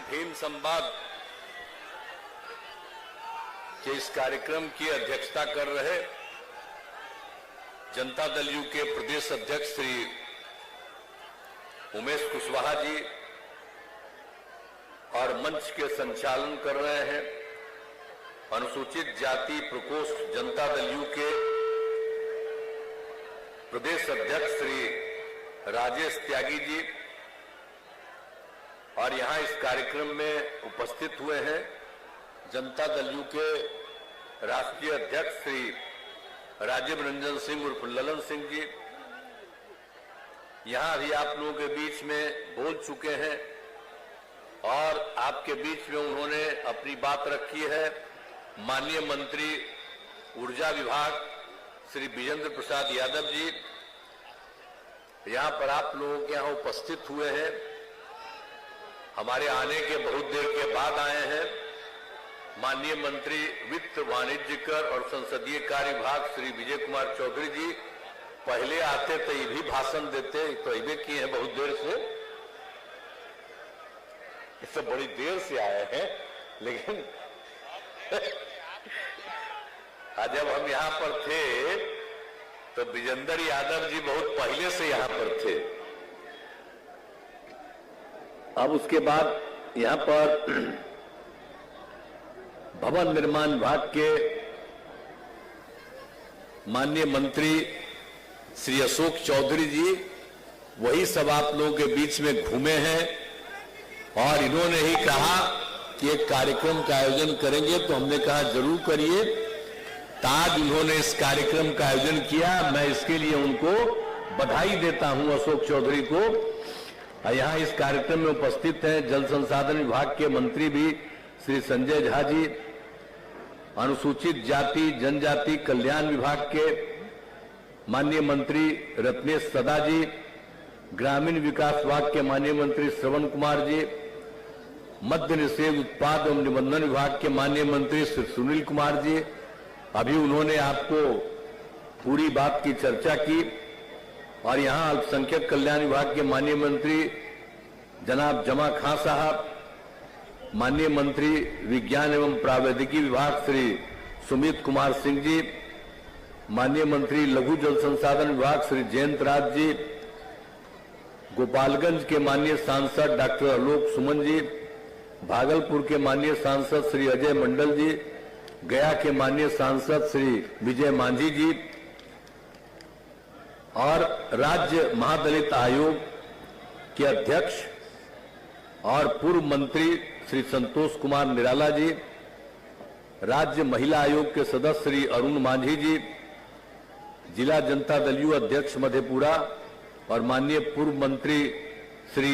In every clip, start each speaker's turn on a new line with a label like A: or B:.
A: भीम संवाद के इस कार्यक्रम की अध्यक्षता कर रहे जनता दल यू के प्रदेश अध्यक्ष श्री उमेश कुशवाहा जी और मंच के संचालन कर रहे हैं अनुसूचित जाति प्रकोष्ठ जनता दल यू के प्रदेश अध्यक्ष श्री राजेश त्यागी जी और यहां इस कार्यक्रम में उपस्थित हुए हैं जनता दल यू के राष्ट्रीय अध्यक्ष श्री राजीव रंजन सिंह उर्फ ललन सिंह जी यहां भी आप लोगों के बीच में बोल चुके हैं और आपके बीच में उन्होंने अपनी बात रखी है। माननीय मंत्री ऊर्जा विभाग श्री विजेंद्र प्रसाद यादव जी यहां पर आप लोगों के यहां उपस्थित हुए हैं, हमारे आने के बहुत देर के बाद आए हैं। माननीय मंत्री वित्त वाणिज्य कर और संसदीय कार्य विभाग श्री विजय कुमार चौधरी जी पहले आते तो ये भी भाषण देते, तो ये किए हैं बहुत देर से, इससे बड़ी देर से आए हैं, लेकिन आज जब हम यहां पर थे तो विजेंद्र यादव जी बहुत पहले से यहां पर थे। अब उसके बाद यहां पर भवन निर्माण विभाग के माननीय मंत्री श्री अशोक चौधरी जी वही सब आप लोगों के बीच में घूमे हैं और इन्होंने ही कहा कि एक कार्यक्रम का आयोजन करेंगे, तो हमने कहा जरूर करिए। आज उन्होंने इस कार्यक्रम का आयोजन किया, मैं इसके लिए उनको बधाई देता हूं अशोक चौधरी को। यहां इस कार्यक्रम में उपस्थित हैं जल संसाधन विभाग के मंत्री भी श्री संजय झा जी, अनुसूचित जाति जनजाति कल्याण विभाग के माननीय मंत्री रत्नेश सदा जी, ग्रामीण विकास विभाग के माननीय मंत्री श्रवण कुमार जी, मद्य निषेध उत्पाद एवं निबंधन विभाग के माननीय मंत्री श्री सुनील कुमार जी। अभी उन्होंने आपको पूरी बात की चर्चा की और यहां अल्पसंख्यक कल्याण विभाग के माननीय मंत्री जनाब जमा खां साहब, माननीय मंत्री विज्ञान एवं प्रावैधिकी विभाग श्री सुमित कुमार सिंह जी, माननीय मंत्री लघु जल संसाधन विभाग श्री जयंत राज जी, गोपालगंज के माननीय सांसद डॉक्टर आलोक सुमन जी, भागलपुर के माननीय सांसद श्री अजय मंडल जी, गया के माननीय सांसद श्री विजय मांझी जी और राज्य महादलित आयोग के अध्यक्ष और पूर्व मंत्री श्री संतोष कुमार निराला जी, राज्य महिला आयोग के सदस्य श्री अरुण मांझी जी, जिला जनता दल यू अध्यक्ष मधेपुरा और माननीय पूर्व मंत्री श्री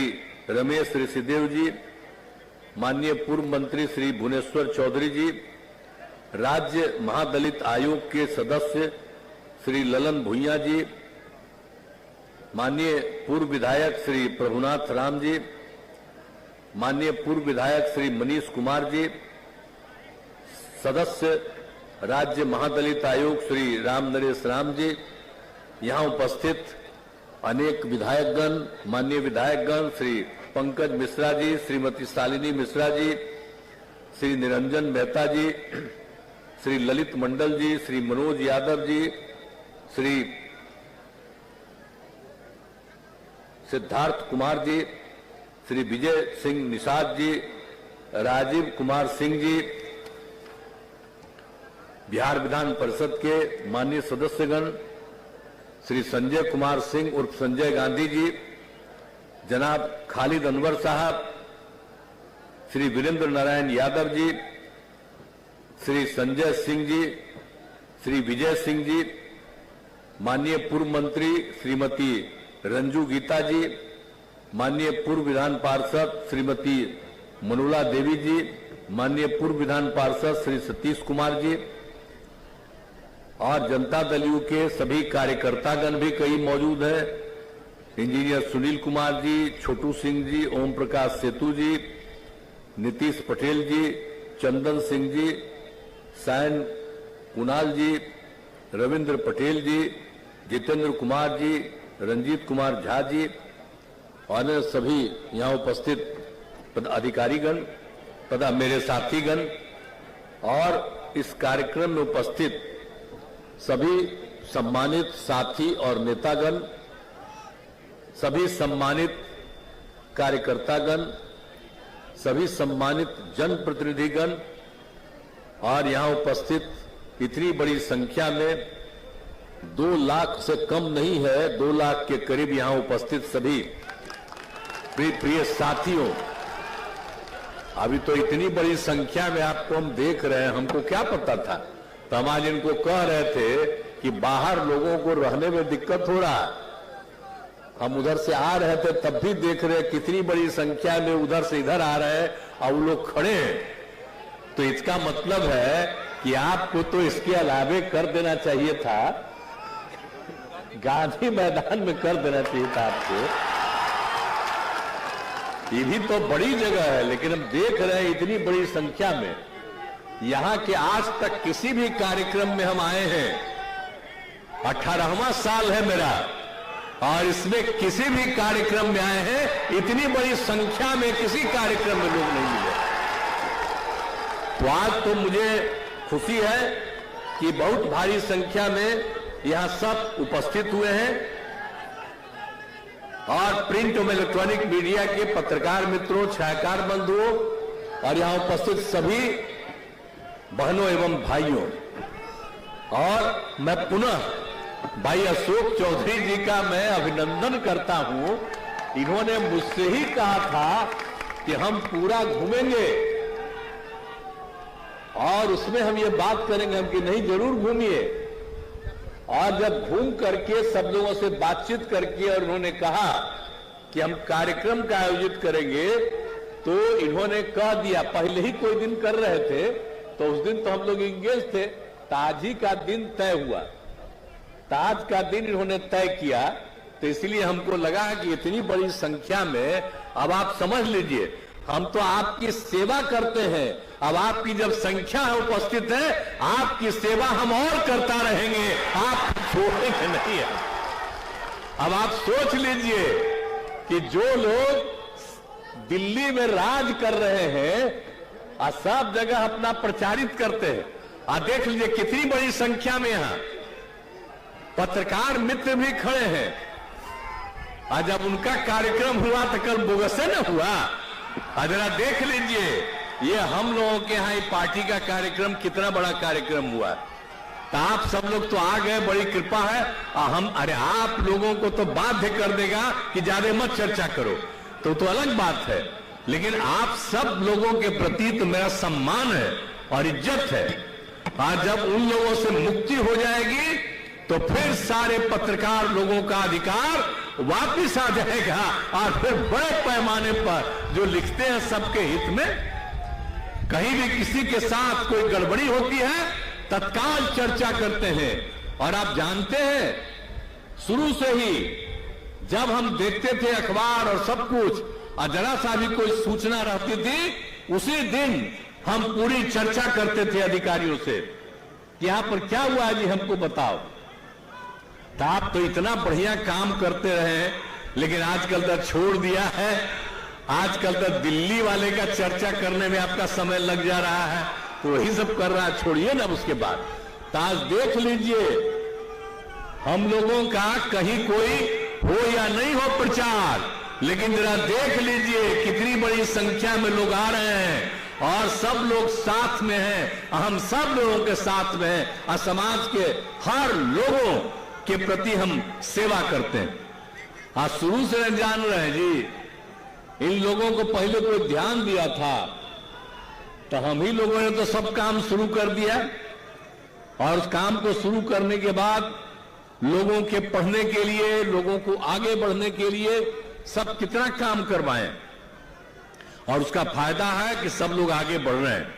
A: रमेश ऋषिदेव जी, माननीय पूर्व मंत्री श्री भुवनेश्वर चौधरी जी, राज्य महादलित आयोग के सदस्य श्री ललन भुइया जी, माननीय पूर्व विधायक श्री प्रभुनाथ राम जी, माननीय पूर्व विधायक श्री मनीष कुमार जी, सदस्य राज्य महादलित आयोग श्री राम नरेश राम जी, यहां उपस्थित अनेक विधायकगण, माननीय विधायकगण श्री पंकज मिश्रा जी, श्रीमती शालिनी मिश्रा जी, श्री निरंजन मेहता जी, श्री ललित मंडल जी, श्री मनोज यादव जी, श्री सिद्धार्थ कुमार जी, श्री विजय सिंह निषाद जी, राजीव कुमार सिंह जी, बिहार विधान परिषद के माननीय सदस्यगण श्री संजय कुमार सिंह उर्फ संजय गांधी जी, जनाब खालिद अनवर साहब, श्री वीरेंद्र नारायण यादव जी, श्री संजय सिंह जी, श्री विजय सिंह जी, माननीय पूर्व मंत्री श्रीमती रंजू गीता जी, माननीय पूर्व विधान पार्षद श्रीमती मनुला देवी जी, माननीय पूर्व विधान पार्षद श्री सतीश कुमार जी और जनता दल यू के सभी कार्यकर्तागण भी कई मौजूद हैं, इंजीनियर सुनील कुमार जी, छोटू सिंह जी, ओम प्रकाश सेतु जी, नीतीश पटेल जी, चंदन सिंह जी, सायन कुणाल जी, रविंद्र पटेल जी, जितेंद्र कुमार जी, रंजीत कुमार झा जी और सभी यहाँ उपस्थित अधिकारीगण तथा मेरे साथीगण और इस कार्यक्रम में उपस्थित सभी सम्मानित साथी और नेतागण, सभी सम्मानित कार्यकर्तागण, सभी सम्मानित जनप्रतिनिधिगण और यहां उपस्थित इतनी बड़ी संख्या में 2 लाख से कम नहीं है, 2 लाख के करीब यहां उपस्थित सभी प्रिय साथियों, अभी तो इतनी बड़ी संख्या में आपको हम देख रहे हैं, हमको क्या पता था। तो हम आज इनको कह रहे थे कि बाहर लोगों को रहने में दिक्कत हो रहा है। हम उधर से आ रहे थे तब भी देख रहे कितनी बड़ी संख्या में उधर से इधर आ रहे हैं और वो लोग खड़े हैं। तो इसका मतलब है कि आपको तो इसके अलावे कर देना चाहिए था, गांधी मैदान में कर देना चाहिए था आपको। ये भी तो बड़ी जगह है, लेकिन हम देख रहे हैं इतनी बड़ी संख्या में। यहां के आज तक किसी भी कार्यक्रम में हम आए हैं, 18वां साल है मेरा, और इसमें किसी भी कार्यक्रम में आए हैं इतनी बड़ी संख्या में किसी कार्यक्रम में लोग नहीं मिले। तो आज तो मुझे खुशी है कि बहुत भारी संख्या में यहां सब उपस्थित हुए हैं और प्रिंट और इलेक्ट्रॉनिक मीडिया के पत्रकार मित्रों, छायाकार बंधुओं और यहां उपस्थित सभी बहनों एवं भाइयों, और मैं पुनः भाई अशोक चौधरी जी का मैं अभिनंदन करता हूं। इन्होंने मुझसे ही कहा था कि हम पूरा घूमेंगे और उसमें हम ये बात करेंगे, हम कि नहीं जरूर घूमिए। और जब घूम करके सब लोगों से बातचीत करके और उन्होंने कहा कि हम कार्यक्रम का आयोजित करेंगे, तो इन्होंने कह दिया, पहले ही कोई दिन कर रहे थे तो उस दिन तो हम लोग इंगेज थे, ताज ही का दिन तय हुआ, ताज का दिन इन्होंने तय किया। तो इसलिए हमको लगा कि इतनी बड़ी संख्या में, अब आप समझ लीजिए, हम तो आपकी सेवा करते हैं। अब आपकी जब संख्या उपस्थित है, आपकी सेवा हम और करता रहेंगे, आप छोड़ेंगे नहीं है। अब आप सोच लीजिए कि जो लोग दिल्ली में राज कर रहे हैं और सब जगह अपना प्रचारित करते हैं, और देख लीजिए कितनी बड़ी संख्या में यहां पत्रकार मित्र भी खड़े हैं। और जब उनका कार्यक्रम हुआ तो कल बोगसे न हुआ। जरा देख लीजिए, ये हम लोगों के यहाँ पार्टी का कार्यक्रम कितना बड़ा कार्यक्रम हुआ। तो आप सब लोग तो आ गए, बड़ी कृपा है। अरे आप लोगों को तो बाध्य कर देगा कि ज्यादा मत चर्चा करो, तो अलग बात है, लेकिन आप सब लोगों के प्रति तो मेरा सम्मान है और इज्जत है। आज जब उन लोगों से मुक्ति हो जाएगी तो फिर सारे पत्रकार लोगों का अधिकार वापिस आ जाएगा, और फिर बड़े पैमाने पर जो लिखते हैं सबके हित में, कहीं भी किसी के साथ कोई गड़बड़ी होती है तत्काल चर्चा करते हैं। और आप जानते हैं, शुरू से ही जब हम देखते थे अखबार और सब कुछ, और जरा सा भी कोई सूचना रहती थी, उसी दिन हम पूरी चर्चा करते थे अधिकारियों से कि यहां पर क्या हुआ जी, हमको बताओ। तो आप तो इतना बढ़िया काम करते रहे, लेकिन आजकल तो छोड़ दिया है। आजकल तो दिल्ली वाले का चर्चा करने में आपका समय लग जा रहा है, तो वही सब कर रहा है, छोड़िए ना उसके बाद। तो आज देख लीजिए, हम लोगों का कहीं कोई हो या नहीं हो प्रचार, लेकिन जरा देख लीजिए कितनी बड़ी संख्या में लोग आ रहे हैं और सब लोग साथ में हैं। हम सब लोगों के साथ में हैं और समाज के हर लोगों के प्रति हम सेवा करते हैं। आज शुरू से जान रहे हैं जी, इन लोगों को पहले कोई ध्यान दिया था तो हम ही लोगों ने तो सब काम शुरू कर दिया, और उस काम को शुरू करने के बाद लोगों के पढ़ने के लिए, लोगों को आगे बढ़ने के लिए सब कितना काम करवाएं, और उसका फायदा है कि सब लोग आगे बढ़ रहे हैं।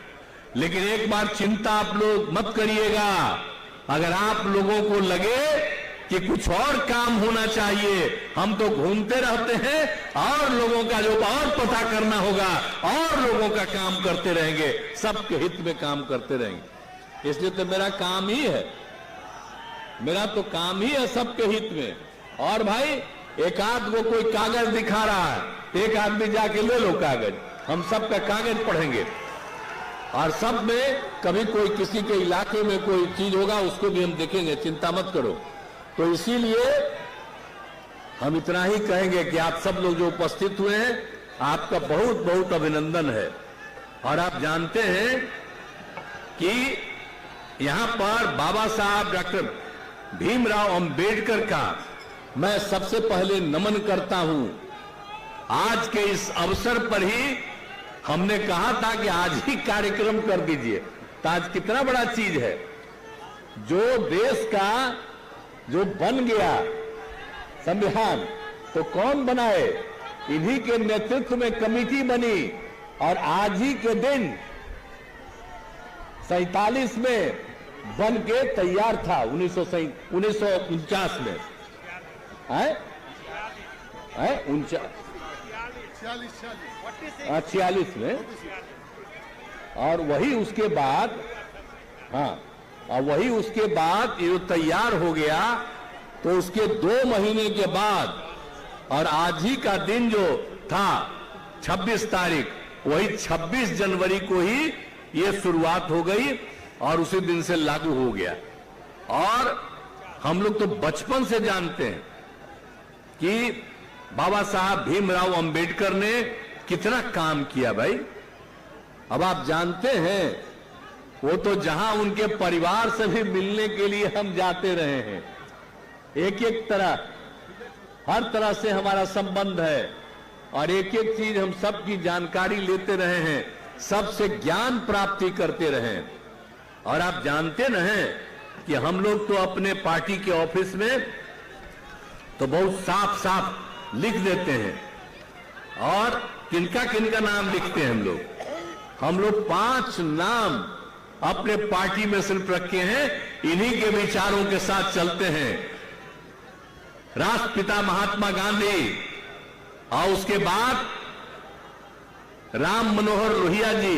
A: लेकिन एक बार चिंता आप लोग मत करिएगा, अगर आप लोगों को लगे कि कुछ और काम होना चाहिए, हम तो घूमते रहते हैं और लोगों का जो और पता करना होगा और लोगों का काम करते रहेंगे, सबके हित में काम करते रहेंगे। इसलिए तो मेरा काम ही है, मेरा तो काम ही है सबके हित में। और भाई एक आध को कोई कागज दिखा रहा है, एक आदमी जाके ले लो कागज, हम सब का कागज पढ़ेंगे और सब में कभी कोई किसी के इलाके में कोई चीज होगा उसको भी हम देखेंगे, चिंता मत करो। तो इसीलिए हम इतना ही कहेंगे कि आप सब लोग जो उपस्थित हुए हैं, आपका बहुत बहुत अभिनंदन है। और आप जानते हैं कि यहां पर बाबा साहब डॉक्टर भीमराव अंबेडकर का मैं सबसे पहले नमन करता हूं। आज के इस अवसर पर ही हमने कहा था कि आज ही कार्यक्रम कर दीजिए, तो आज कितना बड़ा चीज है। जो देश का जो बन गया संविधान, तो कौन बनाए? इन्हीं के नेतृत्व में कमेटी बनी और आज ही के दिन 47 में बन के तैयार था। 1949 में है 46 में, और वही उसके बाद, हाँ, और वही उसके बाद ये तैयार हो गया। तो उसके 2 महीने के बाद और आज ही का दिन जो था 26 तारीख, वही 26 जनवरी को ही ये शुरुआत हो गई और उसी दिन से लागू हो गया। और हम लोग तो बचपन से जानते हैं कि बाबा साहब भीमराव अंबेडकर ने कितना काम किया भाई। अब आप जानते हैं, वो तो जहां उनके परिवार से भी मिलने के लिए हम जाते रहे हैं, एक एक तरह, हर तरह से हमारा संबंध है और एक एक चीज हम सबकी जानकारी लेते रहे हैं, सबसे ज्ञान प्राप्ति करते रहे हैं। और आप जानते न हैं कि हम लोग तो अपने पार्टी के ऑफिस में तो बहुत साफ साफ लिख देते हैं, और किनका किनका नाम लिखते हैं हम लोग 5 नाम अपने पार्टी में सिर्फ रखे हैं, इन्हीं के विचारों के साथ चलते हैं। राष्ट्रपिता महात्मा गांधी, और उसके बाद राम मनोहर लोहिया जी,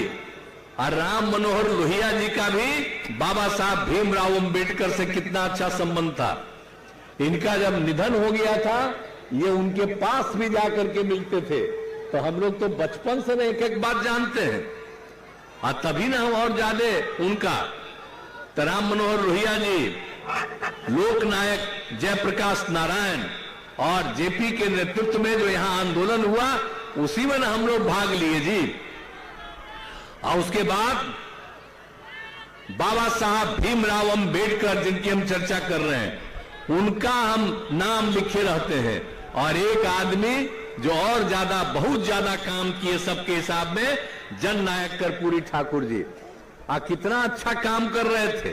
A: और राम मनोहर लोहिया जी का भी बाबा साहब भीमराव अंबेडकर से कितना अच्छा संबंध था। इनका जब निधन हो गया था, ये उनके पास भी जाकर के मिलते थे। तो हम लोग तो बचपन से एक एक बात जानते हैं, और तभी ना हम और ज्यादा उनका। तो राम मनोहर लोहिया जी, लोकनायक जयप्रकाश नारायण और जेपी के नेतृत्व में जो यहां आंदोलन हुआ, उसी में ना हम लोग भाग लिए जी। और उसके बाद बाबा साहब भीमराव अंबेडकर, जिनकी हम चर्चा कर रहे हैं, उनका हम नाम लिखे रहते हैं। और एक आदमी जो और ज्यादा, बहुत ज्यादा काम किए सबके हिसाब में, जननायक कर्पूरी ठाकुर जी। कितना अच्छा काम कर रहे थे,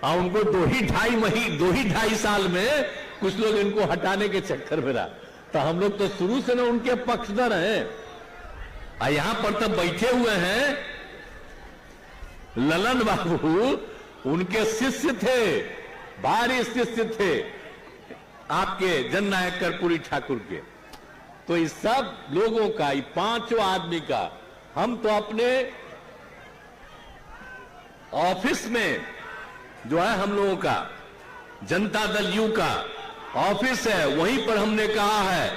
A: और उनको 2.5 साल में कुछ लोग इनको हटाने के चक्कर में रहा। तो हम लोग तो शुरू से ना उनके पक्षधर हैं। यहां पर तो बैठे हुए हैं ललन बाबू, उनके शिष्य थे, भारी शिष्य थे आपके जननायक कर्पूरी ठाकुर के। तो इस सब लोगों का, 5 आदमी का, हम तो अपने ऑफिस में जो है, हम लोगों का जनता दल यू का ऑफिस है, वहीं पर हमने कहा है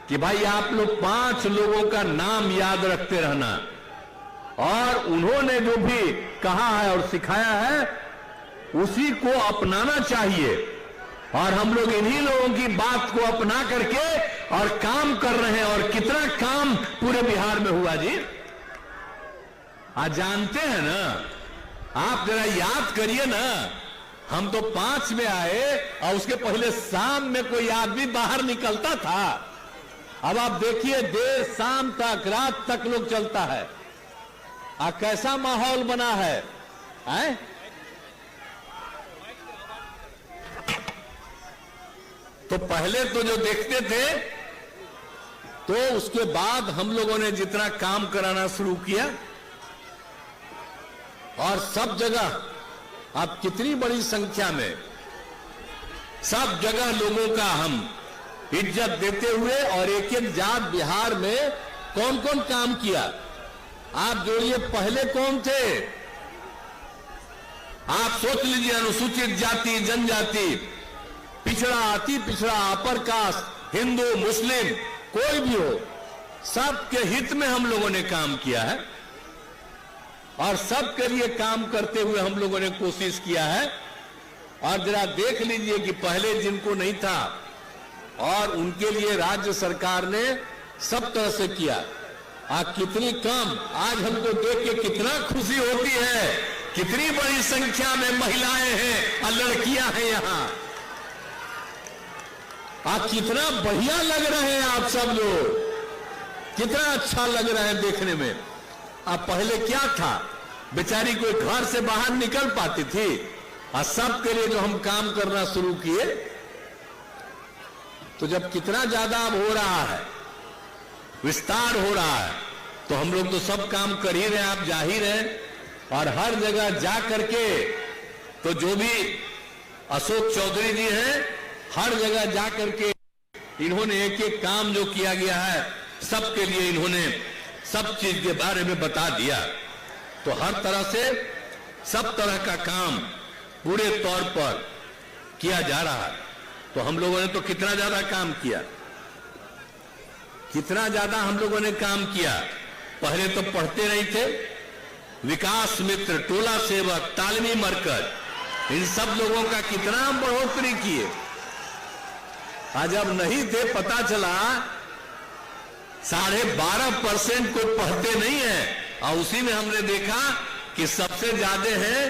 A: कि भाई आप लोग 5 लोगों का नाम याद रखते रहना, और उन्होंने जो भी कहा है और सिखाया है उसी को अपनाना चाहिए। और हम लोग इन्हीं लोगों की बात को अपना करके और काम कर रहे हैं। और कितना काम पूरे बिहार में हुआ जी, आज जानते हैं ना। आप जरा याद करिए ना, हम तो 5 में आए और उसके पहले शाम में कोई आदमी बाहर निकलता था। अब आप देखिए, देर शाम तक, रात तक लोग चलता है। कैसा माहौल बना है, हैं? तो पहले तो जो देखते थे, तो उसके बाद हम लोगों ने जितना काम कराना शुरू किया, और सब जगह, अब कितनी बड़ी संख्या में, सब जगह लोगों का हम इज्जत देते हुए, और एक एक जात बिहार में कौन कौन काम किया आप जोड़िए। पहले कौन थे, आप सोच लीजिए। अनुसूचित जाति, जनजाति, पिछड़ा, अति पिछड़ा, अपर कास्ट, हिंदू, मुस्लिम, कोई भी हो, सबके हित में हम लोगों ने काम किया है और सबके लिए काम करते हुए हम लोगों ने कोशिश किया है। और जरा देख लीजिए कि पहले जिनको नहीं था और उनके लिए राज्य सरकार ने सब तरह से किया। आज कितनी कम, आज हमको देख के कितना खुशी होती है, कितनी बड़ी संख्या में महिलाएं हैं और लड़कियां हैं यहां। आज कितना बढ़िया लग रहे हैं आप सब लोग, कितना अच्छा लग रहा है देखने में। अब पहले क्या था, बेचारी कोई घर से बाहर निकल पाती थी और सबके लिए जो हम काम करना शुरू किए, तो जब कितना ज्यादा अब हो रहा है, विस्तार हो रहा है, तो हम लोग तो सब काम कर ही रहे हैं, आप जा ही रहे। और हर जगह जा करके तो जो भी अशोक चौधरी जी हैं, हर जगह जा करके इन्होंने एक एक काम जो किया गया है सबके लिए इन्होंने सब चीज के बारे में बता दिया। तो हर तरह से सब तरह का काम पूरे तौर पर किया जा रहा है। तो हम लोगों ने तो कितना ज्यादा काम किया, कितना ज्यादा हम लोगों ने काम किया। पहले तो पढ़ते नहीं थे, विकास मित्र, टोला सेवक, तालमी मरकज, इन सब लोगों का कितना बढ़ोतरी किए। आज अब नहीं थे, पता चला 12.5% को पढ़ते नहीं है। और उसी में हमने देखा कि सबसे ज्यादा है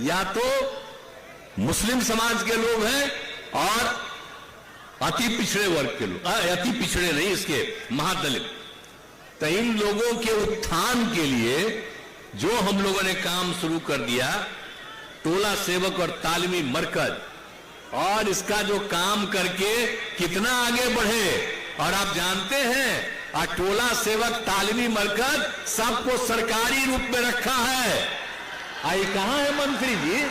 A: या तो मुस्लिम समाज के लोग हैं और अति पिछड़े वर्ग के लोग, अति पिछड़े नहीं, इसके महादलित। तो इन लोगों के उत्थान के लिए जो हम लोगों ने काम शुरू कर दिया, टोला सेवक और तालीमी मरकज, और इसका जो काम करके कितना आगे बढ़े। और आप जानते हैं टोला सेवक तालीमी मरकज सबको सरकारी रूप में रखा है। आई कहां है मंत्री जी?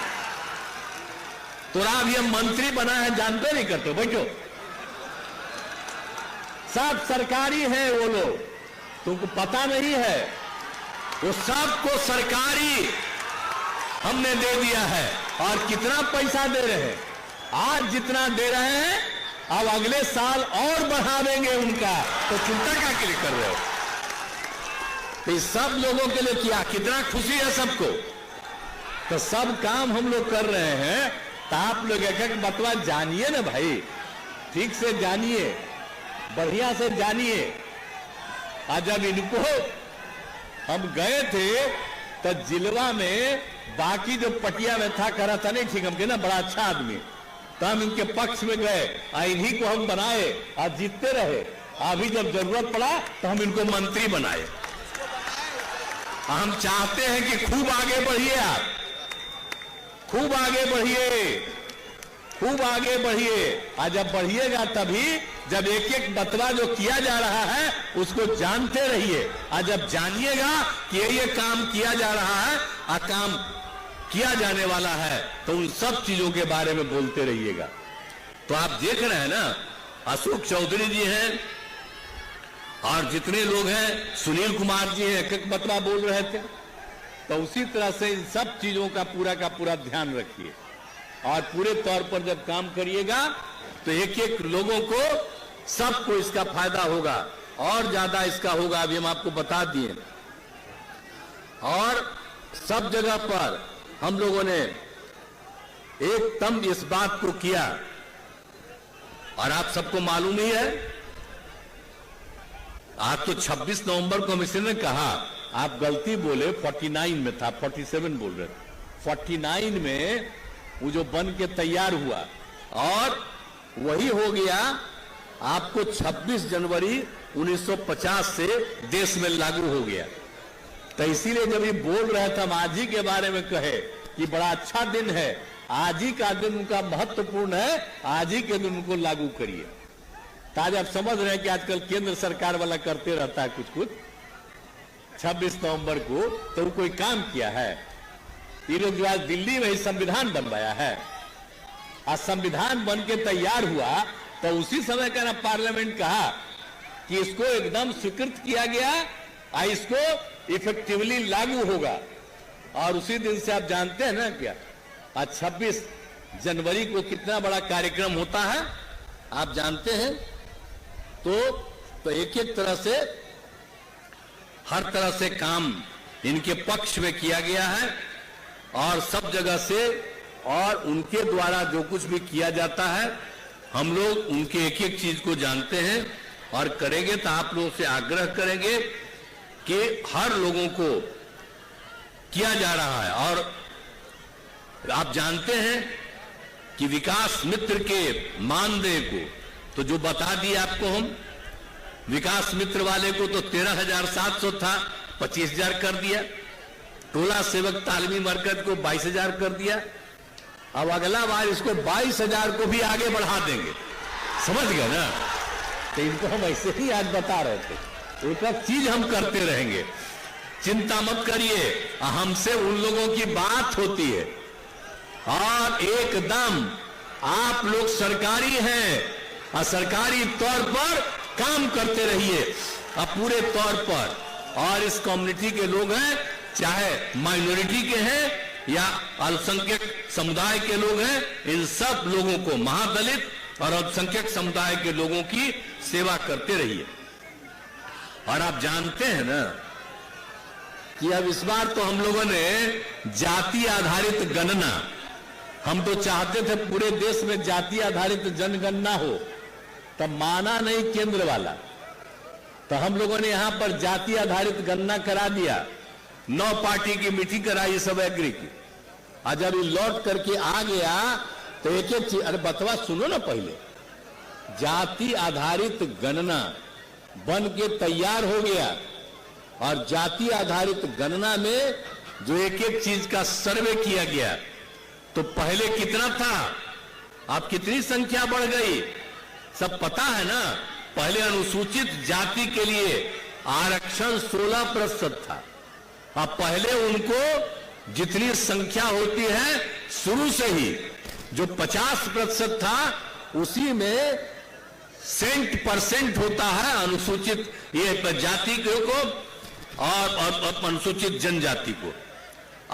A: तो आप ये मंत्री बना है जानते नहीं करते, बैठो, सब सरकारी है वो लोग, तुमको पता नहीं है, वो सबको सरकारी हमने दे दिया है। और कितना पैसा दे रहे हैं, आज जितना दे रहे हैं अब अगले साल और बढ़ा देंगे उनका, तो चिंता क्या के लिए कर रहे हो? तो इस सब लोगों के लिए किया, कितना खुशी है सबको। तो सब काम हम लोग कर रहे हैं, तो आप लोग एक एक बतवा जानिए ना भाई, ठीक से जानिए, बढ़िया से जानिए। आज जब इनको हम गए थे तो जिलवा में बाकी जो पटिया में था, कह रहा था नहीं ठीक, हमके ना बड़ा अच्छा आदमी, तो हम इनके पक्ष में गए, इन्हीं को हम बनाए और जीतते रहे। अभी जब जरूरत पड़ा तो हम इनको मंत्री बनाए। हम चाहते हैं कि खूब आगे बढ़िए, आप खूब आगे बढ़िए, खूब आगे बढ़िए। और जब बढ़िएगा तभी जब एक एक बतवा जो किया जा रहा है उसको जानते रहिए। और जब जानिएगा कि ये काम किया जा रहा है और काम किया जाने वाला है, तो उन सब चीजों के बारे में बोलते रहिएगा। तो आप देख रहे हैं ना, अशोक चौधरी जी हैं और जितने लोग हैं, सुनील कुमार जी हैं, एक एक बतवा बोल रहे थे। तो उसी तरह से इन सब चीजों का पूरा ध्यान रखिए और पूरे तौर पर जब काम करिएगा तो एक एक लोगों को, सबको इसका फायदा होगा और ज्यादा इसका होगा। अभी हम आपको बता दिए। और सब जगह पर हम लोगों ने एकदम इस बात को किया, और आप सबको मालूम ही है, आज तो 26 नवंबर को मिशन ने कहा, आप गलती बोले, 49 में था, 47 बोल रहे थे। 49 में वो जो बन के तैयार हुआ और वही हो गया आपको 26 जनवरी 1950 से देश में लागू हो गया। तो इसीलिए जब ये बोल रहे थे, हम आज ही के बारे में कहे कि बड़ा अच्छा दिन है, आज ही का दिन उनका महत्वपूर्ण है, आज ही के दिन उनको लागू करिए। तो आज आप समझ रहे हैं कि आजकल केंद्र सरकार वाला करते रहता है कुछ 26 नवंबर को, तो वो कोई काम किया है? ये लोग जो आज दिल्ली में ही संविधान बनवाया है, आज संविधान बन के तैयार हुआ, तो उसी समय का ना पार्लियामेंट कहा कि इसको एकदम स्वीकृत किया गया और इसको इफेक्टिवली लागू होगा। और उसी दिन से आप जानते हैं ना क्या, आज 26 जनवरी को कितना बड़ा कार्यक्रम होता है आप जानते हैं। तो एक एक तरह से हर तरह से काम इनके पक्ष में किया गया है और सब जगह से, और उनके द्वारा जो कुछ भी किया जाता है हम लोग उनके एक एक चीज को जानते हैं और करेंगे। तो आप लोगों से आग्रह करेंगे कि हर लोगों को किया जा रहा है। और आप जानते हैं कि विकास मित्र के मानदेय को तो जो बता दिया आपको, हम विकास मित्र वाले को तो 13,700 था, 25,000 कर दिया। टोला सेवक तालीमी मरकज को 22,000 कर दिया। अब अगला बार इसको 22,000 को भी आगे बढ़ा देंगे, समझ गए ना। तो इनको हम ऐसे ही आज बता रहे थे, एक एक चीज हम करते रहेंगे, चिंता मत करिए। हमसे उन लोगों की बात होती है और एकदम आप लोग सरकारी हैं और सरकारी तौर पर काम करते रहिए और पूरे तौर पर। और इस कम्युनिटी के लोग हैं, चाहे माइनॉरिटी के हैं या अल्पसंख्यक समुदाय के लोग हैं, इन सब लोगों को, महादलित और अल्पसंख्यक समुदाय के लोगों की सेवा करते रहिए। और आप जानते हैं ना कि अब इस बार तो हम लोगों ने जाति आधारित गणना, हम तो चाहते थे पूरे देश में जाति आधारित जनगणना हो, तब माना नहीं केंद्र वाला, तो हम लोगों ने यहां पर जाति आधारित गणना करा दिया। 9 पार्टी की मीटिंग कराई, सब एग्री की। और जब ये लौट करके आ गया तो एक एक चीज, अरे बतवा सुनो ना, पहले जाति आधारित गणना बन के तैयार हो गया और जाति आधारित गणना में जो एक एक चीज का सर्वे किया गया, तो पहले कितना था, अब कितनी संख्या बढ़ गई, सब पता है ना। पहले अनुसूचित जाति के लिए आरक्षण 16% था। अब पहले उनको जितनी संख्या होती है शुरू से ही, जो 50% था उसी में 100% होता है अनुसूचित ये जाति को और अनुसूचित जनजाति को।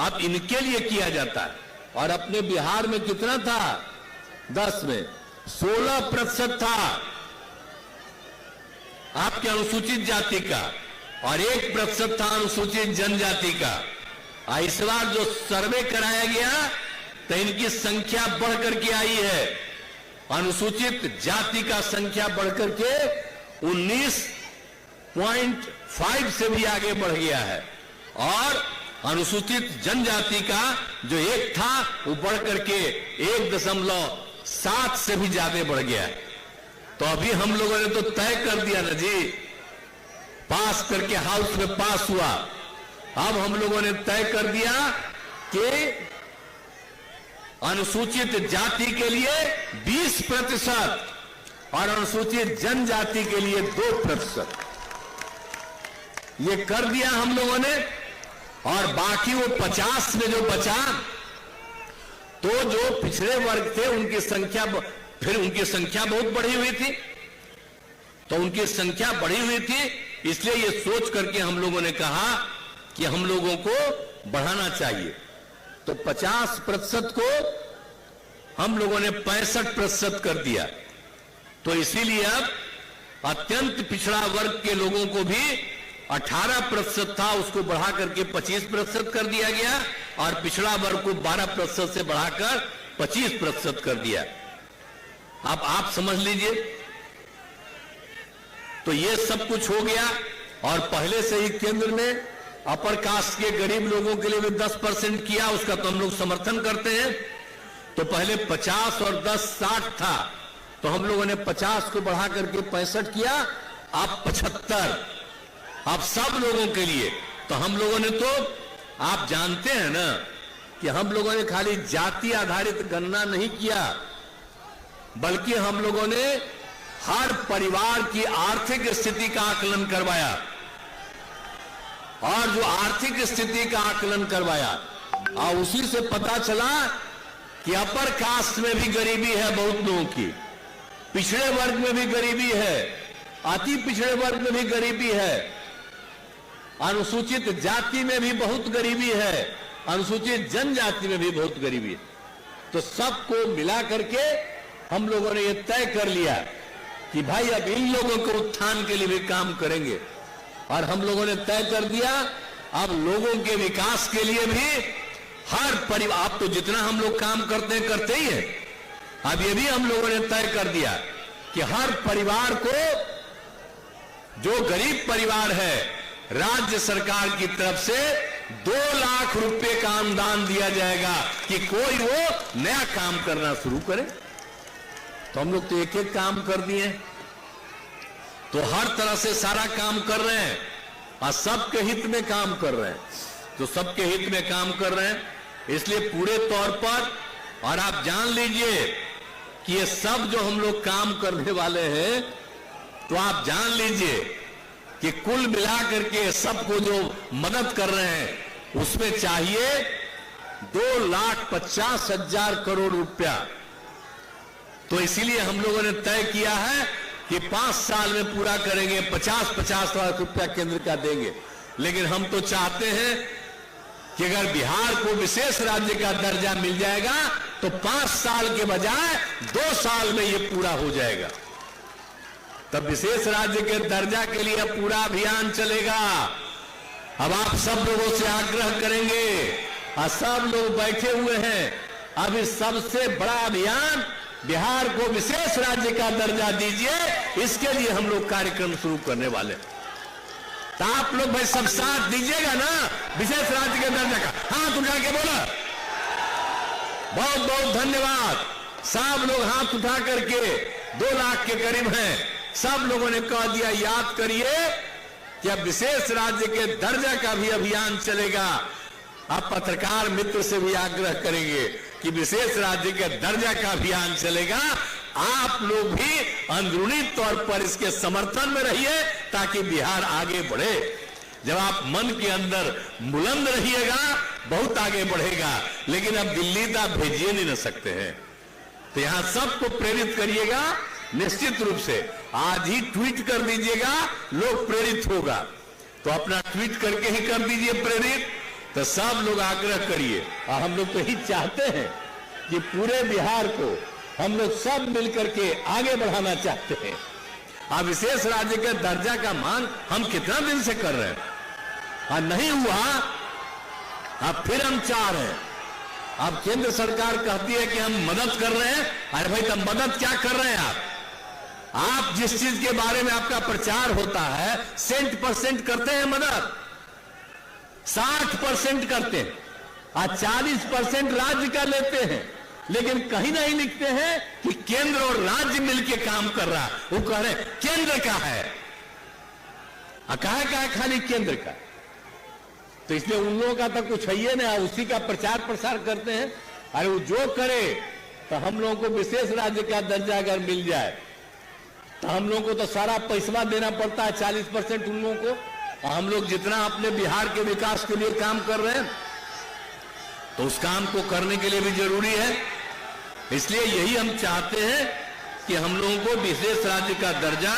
A: अब इनके लिए किया जाता है। और अपने बिहार में कितना था, 10 में 16% था आपके अनुसूचित जाति का और 1% था अनुसूचित जनजाति का। इस बार जो सर्वे कराया गया तो इनकी संख्या बढ़कर के आई है, अनुसूचित जाति का संख्या बढ़कर के 19.5 से भी आगे बढ़ गया है और अनुसूचित जनजाति का जो 1 था वो बढ़कर के 1.7 से भी ज्यादा बढ़ गया है। तो अभी हम लोगों ने तो तय कर दिया ना जी, पास करके हाउस में पास हुआ। अब हम लोगों ने तय कर दिया कि अनुसूचित जाति के लिए 20% और अनुसूचित जनजाति के लिए 2%, ये कर दिया हम लोगों ने। और बाकी वो 50 में जो बचा, तो जो पिछड़े वर्ग थे उनकी संख्या, फिर उनकी संख्या बहुत बढ़ी हुई थी, तो उनकी संख्या बढ़ी हुई थी, इसलिए ये सोच करके हम लोगों ने कहा कि हम लोगों को बढ़ाना चाहिए। तो 50% को हम लोगों ने 65% कर दिया। तो इसीलिए अब अत्यंत पिछड़ा वर्ग के लोगों को भी 18% था, उसको बढ़ा करके 25% कर दिया गया और पिछड़ा वर्ग को 12% से बढ़ाकर 25% कर दिया। अब आप समझ लीजिए, तो ये सब कुछ हो गया। और पहले से ही केंद्र ने अपर कास्ट के गरीब लोगों के लिए भी 10% किया, उसका तो हम लोग समर्थन करते हैं। तो पहले 50 और 10 60 था, तो हम लोगों ने 50 को बढ़ा करके 65 किया, अब 75, अब सब लोगों के लिए। तो हम लोगों ने तो, आप जानते हैं ना कि हम लोगों ने खाली जाति आधारित गणना नहीं किया, बल्कि हम लोगों ने हर परिवार की आर्थिक स्थिति का आकलन करवाया। और जो आर्थिक स्थिति का आकलन करवाया और उसी से पता चला कि अपर कास्ट में भी गरीबी है बहुत लोगों की, पिछड़े वर्ग में भी गरीबी है, अति पिछड़े वर्ग में भी गरीबी है, अनुसूचित जाति में भी बहुत गरीबी है, अनुसूचित जनजाति में भी बहुत गरीबी है। तो सबको मिला करके हम लोगों ने यह तय कर लिया कि भाई अब इन लोगों के उत्थान के लिए भी काम करेंगे। और हम लोगों ने तय कर दिया अब लोगों के विकास के लिए भी हर परिवार, आप तो जितना हम लोग काम करते हैं करते ही हैं, अब ये भी हम लोगों ने तय कर दिया कि हर परिवार को, जो गरीब परिवार है, राज्य सरकार की तरफ से 2 लाख रुपए का अनुदान दिया जाएगा कि कोई वो नया काम करना शुरू करे। तो हम लोग तो एक एक काम कर दिए, तो हर तरह से सारा काम कर रहे हैं और सबके हित में काम कर रहे हैं, तो सबके हित में काम कर रहे हैं। इसलिए पूरे तौर पर, और आप जान लीजिए कि ये सब जो हम लोग काम करने वाले हैं, तो आप जान लीजिए कि कुल मिलाकर के सबको जो मदद कर रहे हैं उसमें चाहिए 2,50,000 करोड़ रुपया। तो इसीलिए हम लोगों ने तय किया है कि 5 साल में पूरा करेंगे, 50-50 लाख रुपया केंद्र का देंगे। लेकिन हम तो चाहते हैं कि अगर बिहार को विशेष राज्य का दर्जा मिल जाएगा तो 5 साल के बजाय 2 साल में ये पूरा हो जाएगा। तब विशेष राज्य के दर्जा के लिए पूरा अभियान चलेगा। अब आप सब लोगों से आग्रह करेंगे, और सब लोग बैठे हुए हैं, अब इस सबसे बड़ा अभियान बिहार को विशेष राज्य का दर्जा दीजिए, इसके लिए हम लोग कार्यक्रम शुरू करने वाले। तो आप लोग भाई सब साथ दीजिएगा ना विशेष राज्य के दर्जा का? हाथ उठा के बोला, बहुत बहुत धन्यवाद। सब लोग हाथ उठा करके 2 लाख के करीब हैं, सब लोगों ने कह दिया। याद करिए कि अब विशेष राज्य के दर्जा का भी अभियान चलेगा। आप पत्रकार मित्र से भी आग्रह करेंगे कि विशेष राज्य के दर्जा का अभियान चलेगा। आप लोग भी अंदरूनी तौर पर इसके समर्थन में रहिए ताकि बिहार आगे बढ़े। जब आप मन के अंदर बुलंद रहिएगा बहुत आगे बढ़ेगा। लेकिन अब दिल्ली तो आप भेजिए नहीं सकते हैं, तो यहां सबको प्रेरित करिएगा। निश्चित रूप से आज ही ट्वीट कर दीजिएगा, लोग प्रेरित होगा। तो अपना ट्वीट करके ही कर दीजिए प्रेरित। तो सब लोग आग्रह करिए, और हम लोग तो ही चाहते हैं कि पूरे बिहार को हम लोग सब मिलकर के आगे बढ़ाना चाहते हैं। अब विशेष राज्य के दर्जा का मांग हम कितना दिन से कर रहे हैं, और नहीं हुआ। अब फिर हम चाह रहे हैं। अब केंद्र सरकार कहती है कि हम मदद कर रहे हैं। अरे भाई, तब मदद क्या कर रहे हैं आप जिस चीज के बारे में आपका प्रचार होता है 100% करते हैं मदद, 60% करते हैं, और 40% राज्य का लेते हैं। लेकिन कहीं नहीं लिखते हैं कि केंद्र और राज्य मिलकर काम कर रहा है। वो कह रहे हैं केंद्र का है, कहा है खाली केंद्र का। तो इसलिए उन लोगों का तो कुछ है ना, उसी का प्रचार प्रसार करते हैं। अरे वो जो करे, तो हम लोगों को विशेष राज्य का दर्जा अगर मिल जाए तो हम लोगों को तो सारा पैसा देना पड़ता है, 40% उन लोगों को। हम लोग जितना अपने बिहार के विकास के लिए काम कर रहे हैं, तो उस काम को करने के लिए भी जरूरी है। इसलिए यही हम चाहते हैं कि हम लोगों को विशेष राज्य का दर्जा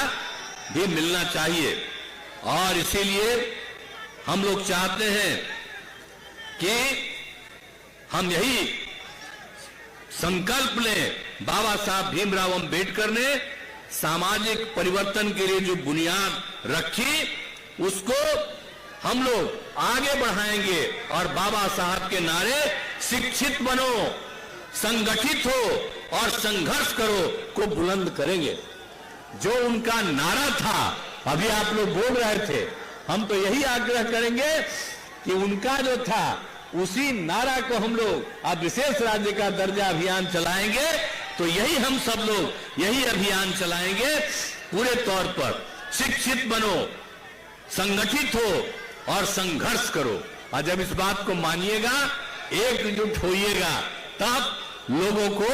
A: भी मिलना चाहिए। और इसीलिए हम लोग चाहते हैं कि हम यही संकल्प लें। बाबा साहब भीमराव अंबेडकर ने सामाजिक परिवर्तन के लिए जो बुनियाद रखी, उसको हम लोग आगे बढ़ाएंगे। और बाबा साहब के नारे शिक्षित बनो, संगठित हो और संघर्ष करो को बुलंद करेंगे। जो उनका नारा था, अभी आप लोग बोल रहे थे, हम तो यही आग्रह करेंगे कि उनका जो था उसी नारा को हम लोग अब विशेष राज्य का दर्जा अभियान चलाएंगे। तो यही हम सब लोग यही अभियान चलाएंगे पूरे तौर पर। शिक्षित बनो, संगठित हो और संघर्ष करो। और जब इस बात को मानिएगा, एकजुट होइएगा, तब लोगों को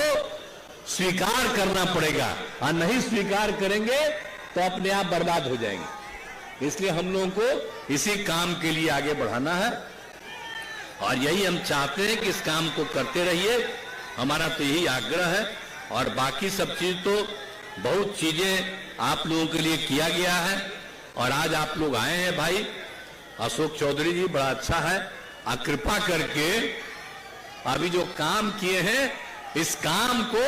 A: स्वीकार करना पड़ेगा। और नहीं स्वीकार करेंगे तो अपने आप बर्बाद हो जाएंगे। इसलिए हम लोगों को इसी काम के लिए आगे बढ़ाना है, और यही हम चाहते हैं कि इस काम को करते रहिए। हमारा तो यही आग्रह है। और बाकी सब चीज तो बहुत चीजें आप लोगों के लिए किया गया है। और आज आप लोग आए हैं भाई, अशोक चौधरी जी, बड़ा अच्छा है। कृपा करके अभी जो काम किए हैं, इस काम को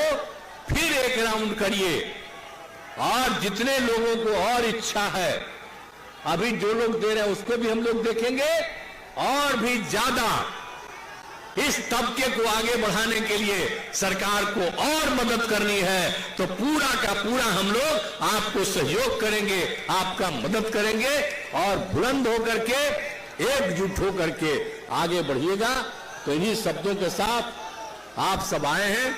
A: फिर एक राउंड करिए। और जितने लोगों को और इच्छा है अभी जो लोग दे रहे हैं उसको भी हम लोग देखेंगे, और भी ज्यादा इस तबके को आगे बढ़ाने के लिए सरकार को और मदद करनी है, तो पूरा का पूरा हम लोग आपको सहयोग करेंगे, आपका मदद करेंगे, और बुलंद होकर के, एकजुट होकर के आगे बढ़िएगा। तो इन्हीं शब्दों के साथ आप सब आए हैं,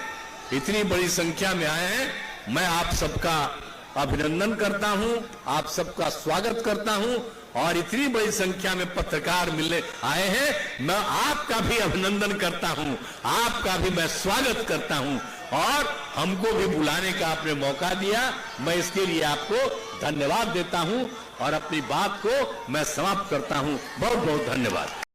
A: इतनी बड़ी संख्या में आए हैं, मैं आप सबका अभिनंदन करता हूं, आप सबका स्वागत करता हूं, और इतनी बड़ी संख्या में पत्रकार मिलने आए हैं, मैं आपका भी अभिनंदन करता हूं, आपका भी मैं स्वागत करता हूं, और हमको भी बुलाने का आपने मौका दिया, मैं इसके लिए आपको धन्यवाद देता हूं, और अपनी बात को मैं समाप्त करता हूं। बहुत बहुत धन्यवाद।